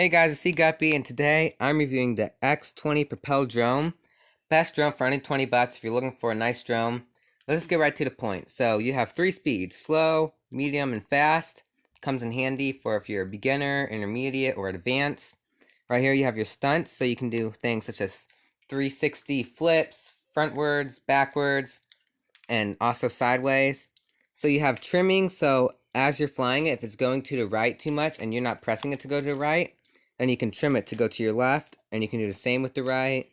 Hey guys, it's C Guppy, and today I'm reviewing the X20 Propel drone. Best drone for under 20 bucks if you're looking for a nice drone. Let's just get right to the point. So you have 3 speeds, slow, medium, and fast. Comes in handy for if you're a beginner, intermediate, or advanced. Right here you have your stunts, so you can do things such as 360 flips, frontwards, backwards, and also sideways. So you have trimming, so as you're flying it, if it's going to the right too much and you're not pressing it to go to the right, then you can trim it to go to your left, and you can do the same with the right.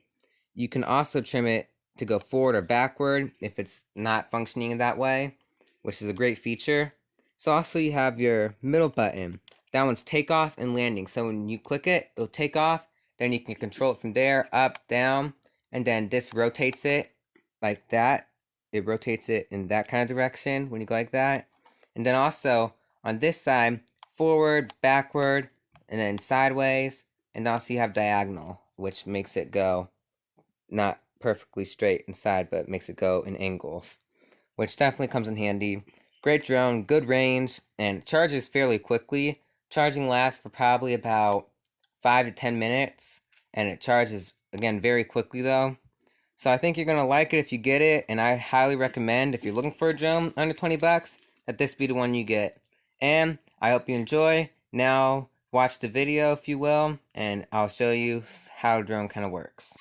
You can also trim it to go forward or backward if it's not functioning in that way, which is a great feature. So also you have your middle button. That one's takeoff and landing. So when you click it, it'll take off, then you can control it from there, up, down, and then this rotates it like that. It rotates it in that kind of direction when you go like that. And then also on this side, forward, backward, and then sideways. And also you have diagonal, which makes it go not perfectly straight inside, but makes it go in angles, which definitely comes in handy. Great drone, good range, and charges fairly quickly. Charging lasts for probably about 5 to 10 minutes, and it charges, again, very quickly though. So I think you're going to like it if you get it, and I highly recommend if you're looking for a drone under 20 bucks, that this be the one you get. And I hope you enjoy. Now watch the video if you will, and I'll show you how the drone kind of works.